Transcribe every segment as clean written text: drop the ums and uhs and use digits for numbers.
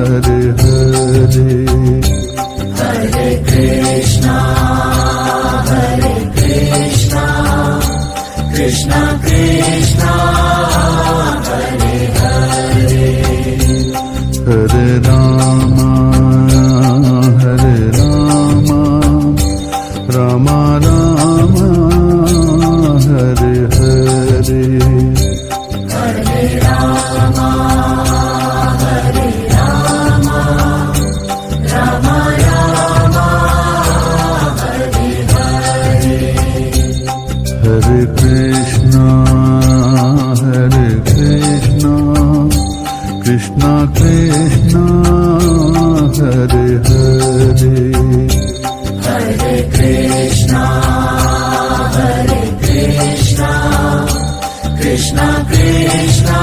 Hare Hare, Hare Krishna, Krishna Krishna, Hare Hare, Hare Rama, Rama Rama, Hare Hare, Hare Rama, Rama Rama, Hare Hare, Hare Krishna, Krishna Krishna, Hare Hare, Hare Krishna, Krishna Krishna,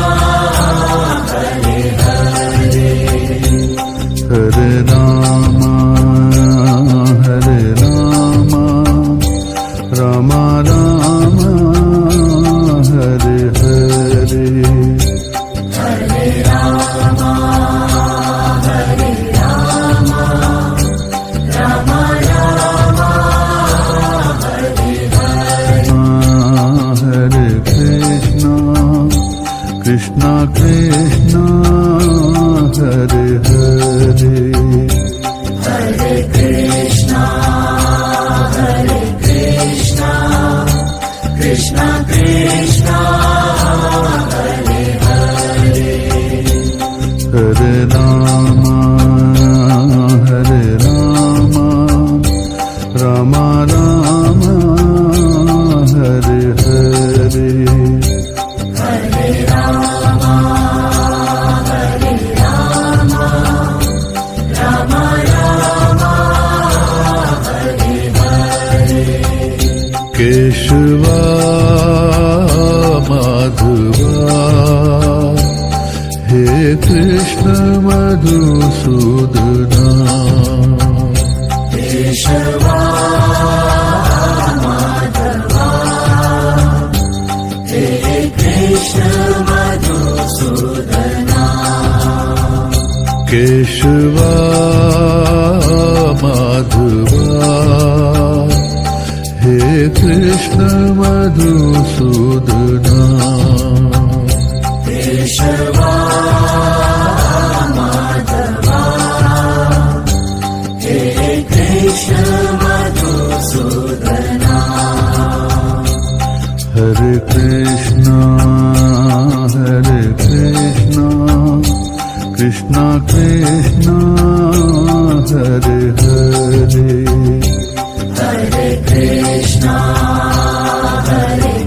Hare Hare, Hare Rama, Rama Rama, Hare Hare, Hare Rama, Rama Rama, Hare Hare, Hare Krishna, Krishna Krishna, Hare Hare, Hare Krishna, Krishna Krishna, Hare Hare, Hare Rama, Rama Rama, Hare Hare, Hare Rama, Rama Rama, Hare Hare, Keshava Madhava, He Krishna Madhusudana, Keshava Madhava, He Krishna Madhusudana, Keshava Madhava, He Krishna Madhusudana, Keshava Madhava, He Krishna Madhusudana, Hare Krishna, Krishna Krishna, Hare Hare, Hare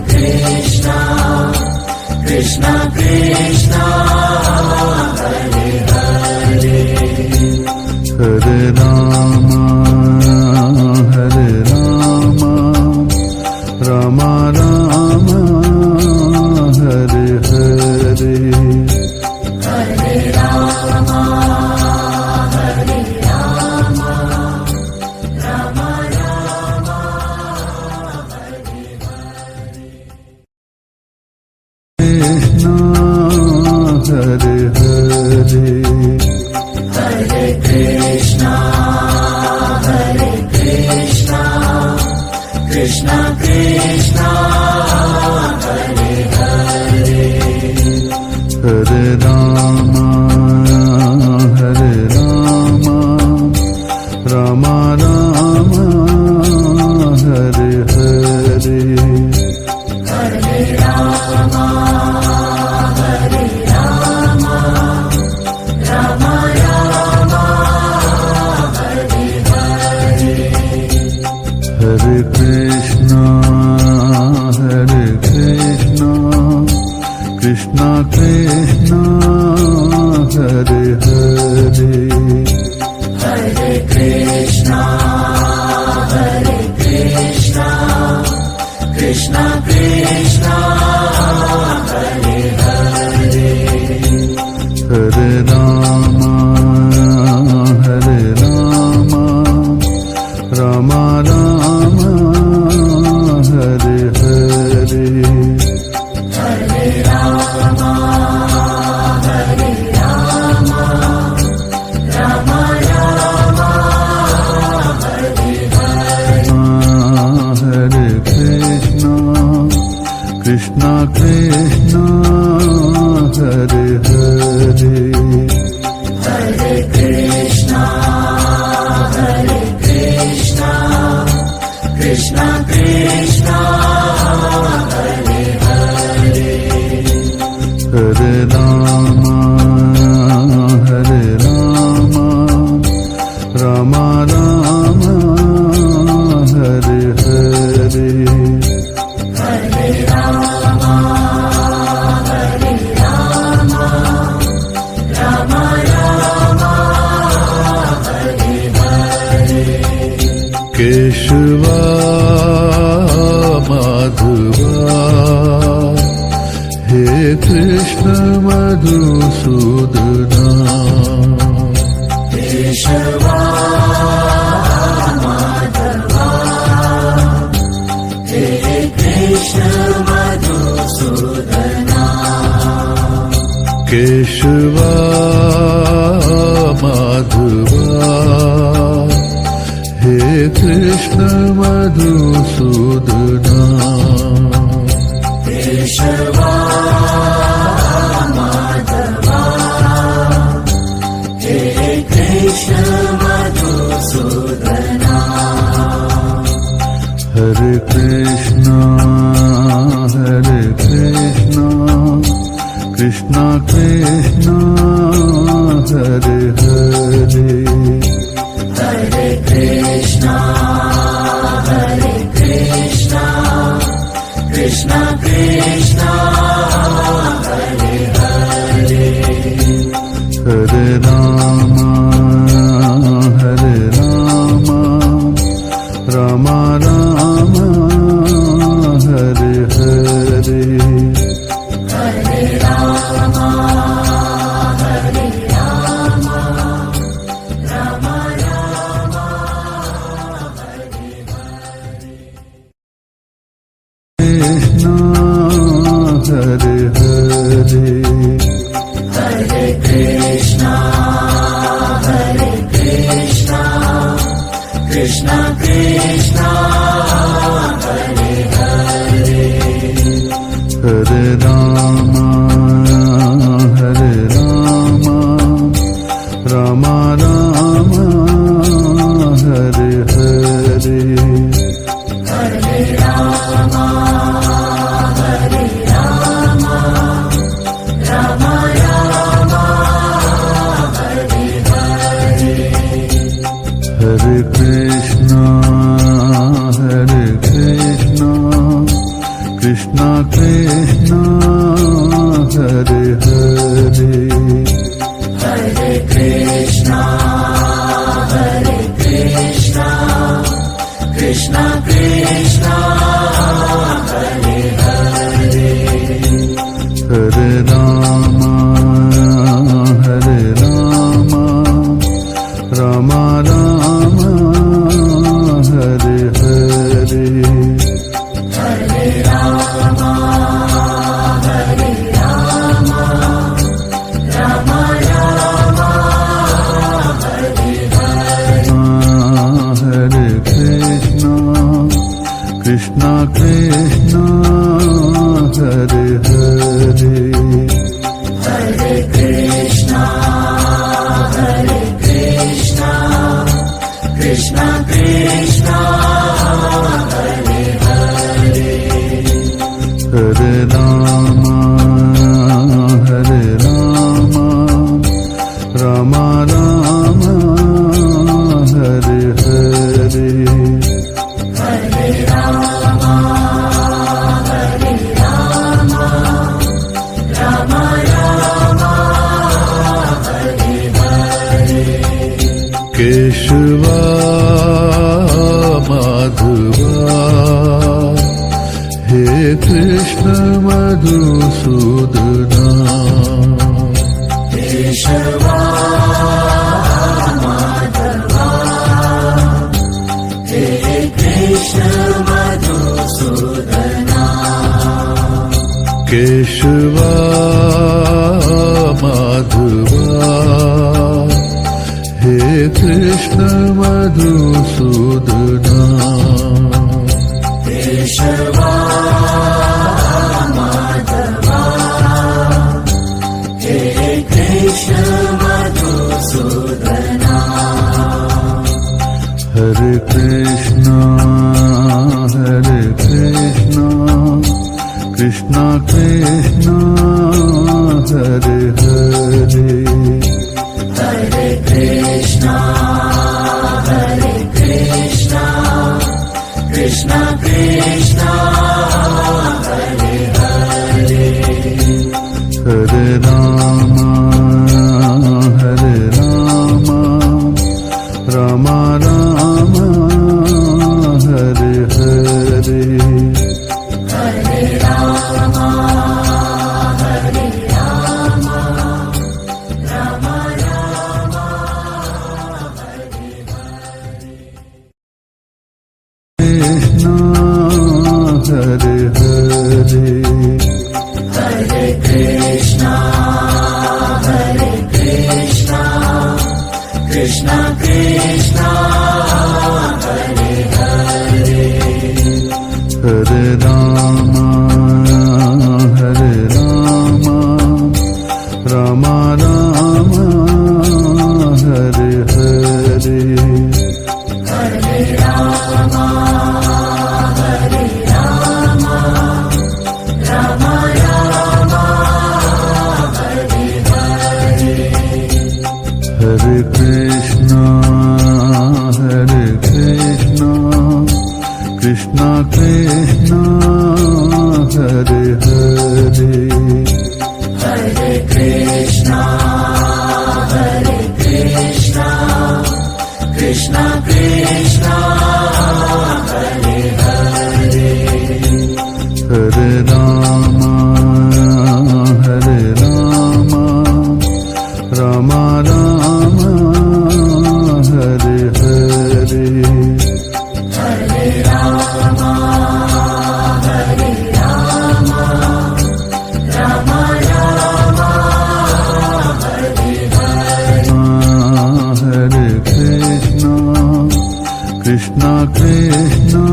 Krishna, Krishna Krishna, Hare Hare, Hare Rama, Rama Rama, Hare Hare, Hare Rama, Rama Rama, Hare Hare, Krishna, Hare Hare, Hare Krishna, Krishna Krishna, Hare Hare, Hare Rama, Rama Rama, Hare Hare, Hare Rama, Rama Rama, Hare Hare, Hare Krishna, Krishna Krishna, Hare Hare, Hare Krishna, Krishna Krishna, Hare Hare, Hare Rama, Rama Rama, Hare Hare, Hare Rama, Hare Hare Krishna, Krishna Krishna, Hare Hare, Hare Rama, Rama Rama, Hare Hare, Hare Rama, Rama Rama, Hare Hare, Keshava Madhava, He Krishna Madhusudana, Keshava Madhava, He Krishna Madhusudana, Keshava Madhava, He Krishna Madhusudana, Keshava Madhava, He Krishna Madhusudana, Hare Krishna, Krishna Krishna, Hare Hare, Hare Krishna, Krishna Krishna, Hare Hare, Hare Rama, Rama Rama, Hare Hare, Hare Rama, Rama Rama, Hare Hare, Krishna, Hare Hare, Hare Krishna, Krishna Krishna, Hare Hare, Hare Rama, Rama Rama, Hare Hare, Hare Rama, Rama Rama, Hare Hare, Hare Krishna, Krishna Krishna, Hare Hare, Hare Krishna, Krishna Krishna, Hare Hare, Hare Rama, Rama Rama, Hare Hare, Hare Rama, Rama Rama, Hare Hare, Hare Krishna, Krishna Krishna, Hare Hare, Hare Krishna, Krishna Krishna, Hare Hare, Hare Rama, Rama Rama, Hare Hare, Hare Rama, Rama Rama, Hare Hare, Keshava Madhava, He Krishna Madhusudana, Keshava Madhava, He Krishna Madhusudana, Keshava Madhava, He Krishna Madhusudana, Keshava Madhava, He Krishna Madhusudana Hare Krishna, Krishna Krishna, Hare Hare, Hare Krishna, Krishna Krishna, Hare Hare, Hare Rama, Rama Rama, Hare Hare, Hare Rama, Rama Rama, Hare Hare. Krishna, Hare Hare, Hare Krishna, Krishna Krishna, Hare Hare, Hare Rama, Rama Rama, Hare Hare, Hare Rama, Rama Rama, Hare Hare, Hare Krishna, Krishna Krishna, Hare Hare, Hare Krishna, Krishna Krishna, Hare Hare, Hare Rama, Rama Rama, Hare Hare, Hare Rama, Rama Rama, Hare Hare, Hare Krishna, Krishna Krishna,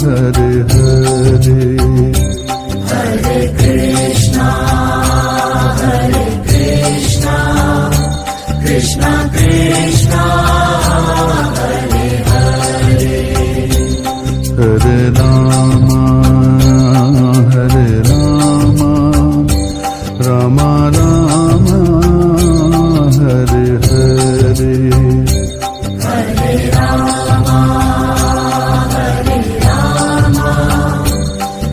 Hare Hare, Hare Krishna, Krishna Krishna, Hare Hare, Hare Rama, Rama Rama, Hare Hare, Hare Rama,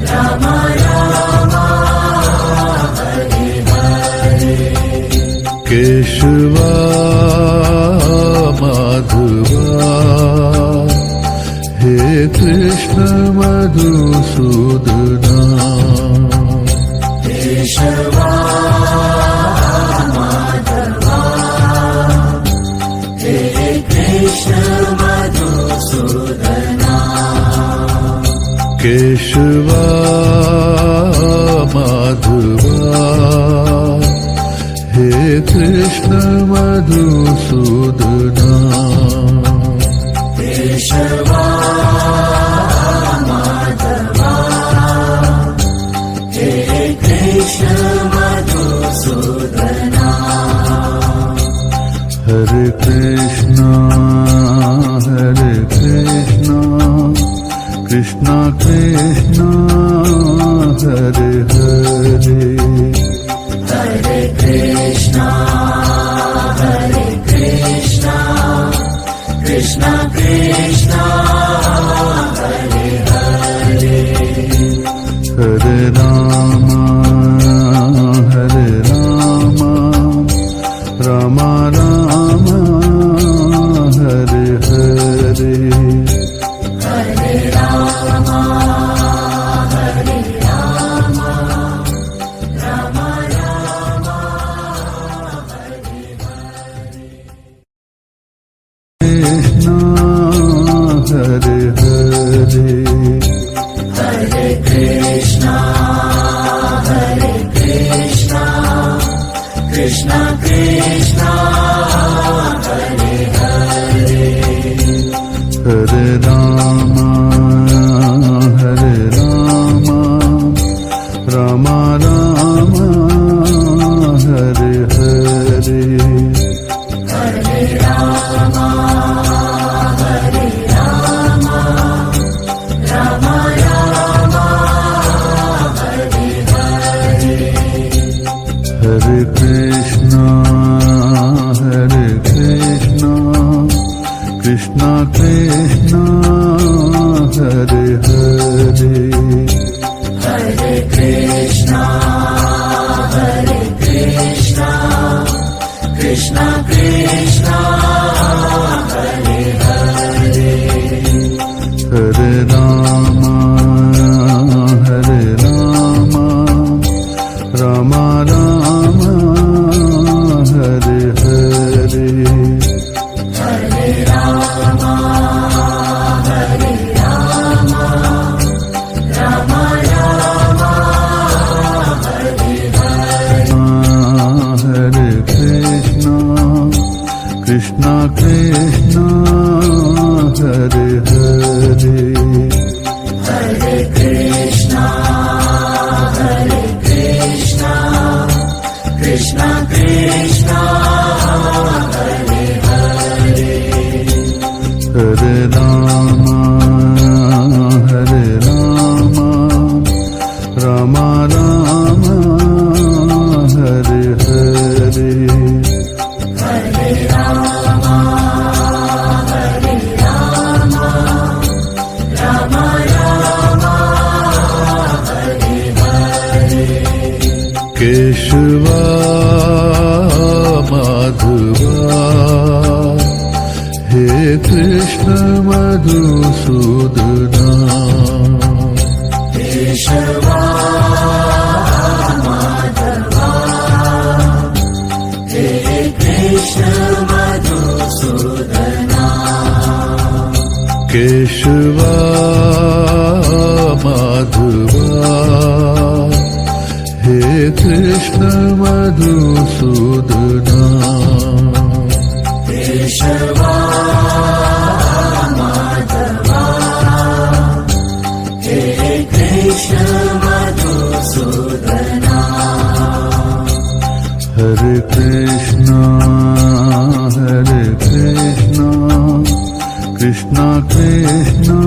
Rama Rama, Hare Hare, Keshava Madhava, He Krishna Madhusudana, Keshava Madhava, He Krishna Madhusudana, Keshava Madhava, He Krishna Madhusudana, Keshava Madhava, He Krishna Madhusudana, Hare Krishna, Krishna Krishna, Hare Hare, Hare Krishna, Krishna Krishna, Hare Hare, Hare Rama, Rama Rama, Hare Hare, Hare Rama, Rama Rama, Hare Hare, Krishna, Hare Hare, Hare Krishna, Krishna Krishna, Hare Hare, Hare Rama, Rama Rama, Hare Krishna Hare Krishna Krishna Krishna Hare Hare Hare Krishna Krishna Krishna Hare Hare Hare Rama Rama Rama Hare Hare Hare Rama Rama Rama Hare Hare Hare Krishna Krishna Krishna Hare Hare Hare Krishna Krishna Krishna Hare Hare Hare Rama Rama Rama Hare Hare Hare Rama Rama Rama Hare Hare Keshava Madhava He Krishna Madhusudana Keshava Madhava He Krishna Madhusudana Keshava Madhava He Krishna Madhusudana Keshava Madhava He Krishna Madhusudana Hare Krishna Krishna Krishna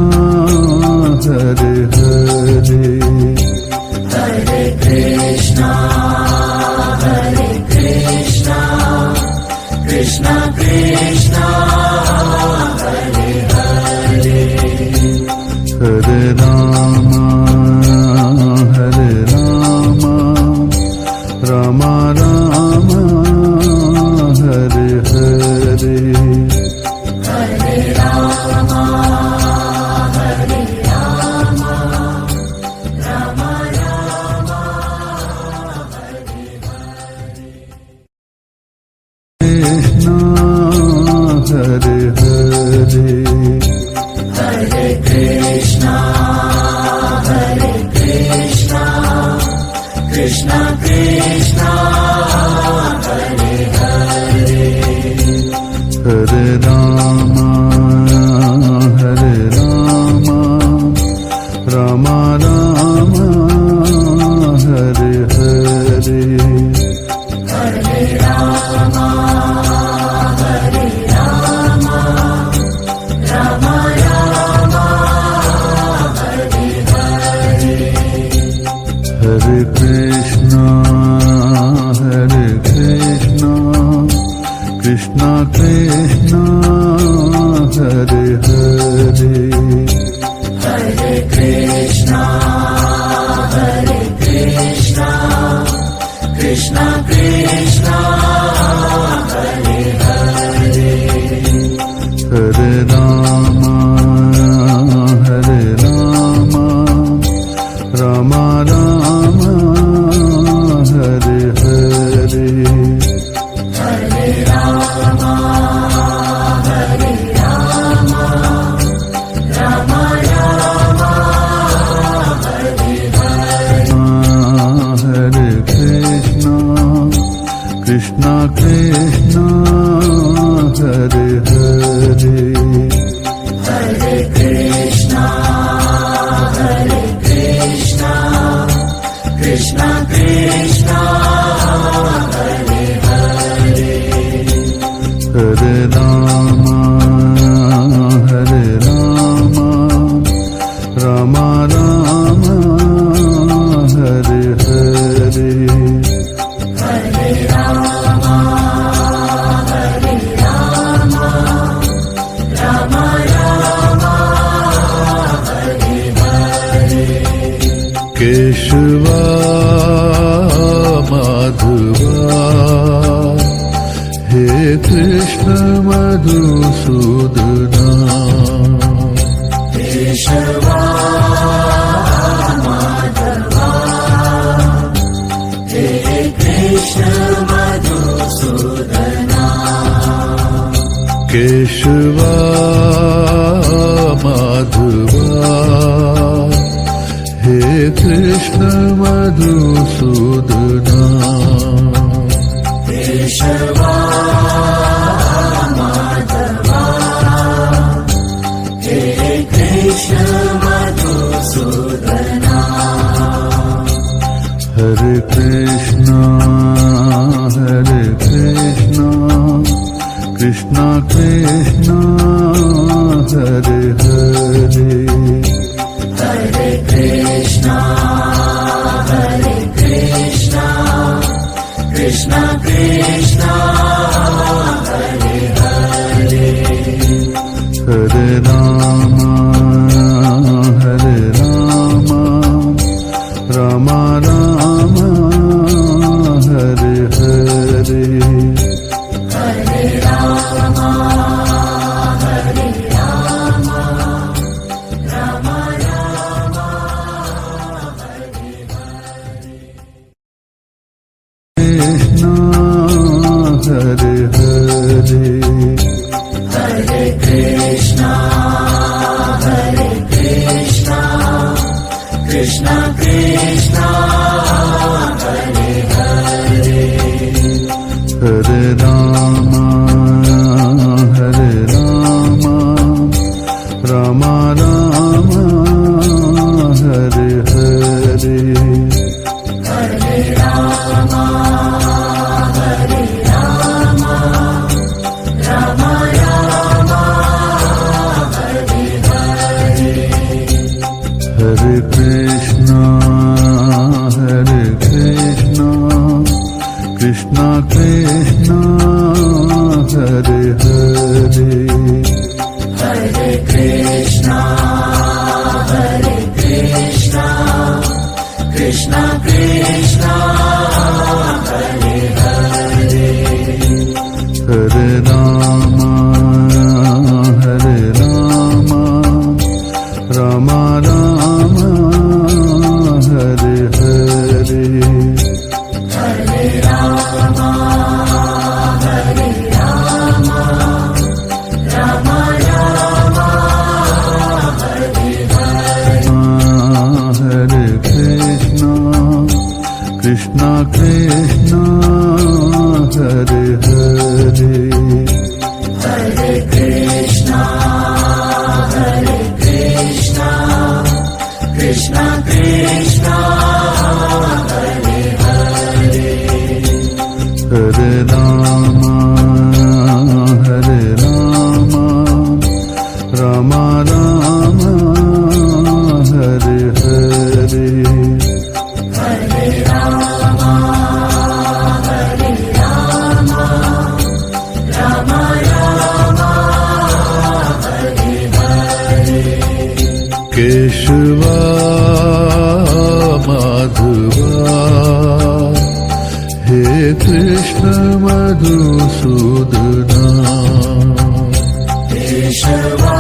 Hare Hare Hare Krishna Krishna Krishna Hare Hare Hare Rama Rama Rama Hare Hare Hare Rama Rama Rama Hare Hare Krishna Hare Hare Hare Krishna Krishna Krishna Hare Hare Hare Rama Rama Rama Hare Hare Hare Rama Rama Rama Hare Hare Hare Krishna Krishna Krishna Hare Hare Hare Krishna Krishna Krishna Hare Hare Hare Rama Rama Rama Hare Hare Hare Rama Rama Rama Hare Hare Hare Krishna Krishna Hare Hare Hare Krishna Krishna Krishna Hare Hare Hare Rama Rama Rama Hare Hare Hare Rama Krishna Madhusudana Keshwa Madhava hey Krishna Madhusudana Keshwa Madhava hey Krishna Madhusudana Keshwa Madhava hey Krishna Madhusudana Hare Krishna Krishna Krishna Hare Hare Hare Krishna Krishna Krishna Hare Hare Hare Ram Ram Ram Hare Hare Hare Ram Hare Ram Ram Ram Hare Hare Krishna Hare Hare Hare Krishna Krishna Krishna Hare Hare Hare Ram Ram Ram Hare Hare Hare Ram Hare Ram Ram Ram Hare Hare Hare Krishna Krishna Krishna Hare Hare Hare Krishna Krishna Krishna Hare Hare Hare Ram Ram Ram Hare Hare Hare Ram Hare Ram Ram Ram Hare Hare Hare Krishna Krishna Hare Hare Hare Krishna Krishna Krishna Hare Hare Hare Ram Ram Ram Hare Hare Hare Ram Hare Ram Ram Ram Hare Hare Keshwa Madhava hey Krishna Madhusudana Keshwa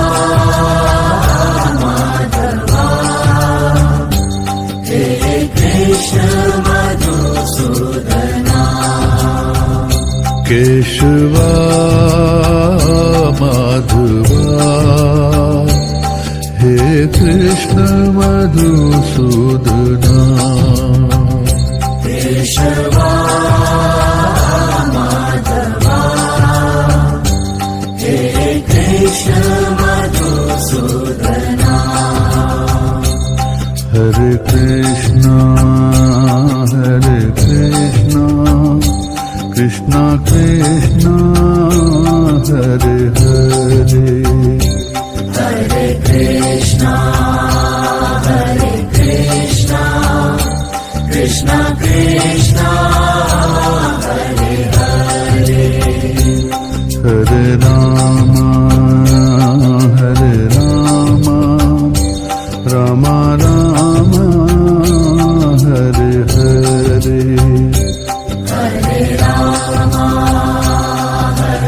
Madhava hey Krishna Madhusudana Keshwa Madhava hey Krishna Madhusudana Keshwa Madhava hey Krishna Madhusudana Hare Krishna Krishna Krishna Hare Hare Hare Krishna Krishna Krishna Hare Hare Hare Ram Ram Ram Hare Hare Hare Ram Hare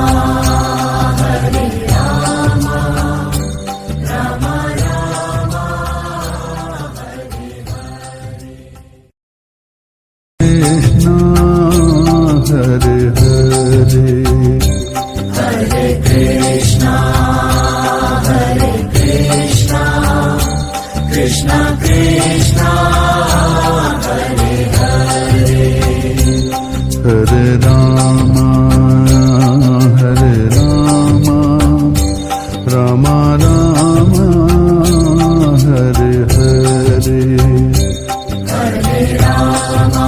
Hare Rama, Rama Rama, Hare Hare. Krishna Hare Hare Hare Krishna, Hare Krishna, Krishna Krishna, Hare Hare. Hare Rama Hare Rama Rama Rama Hare Hare Hare Rama,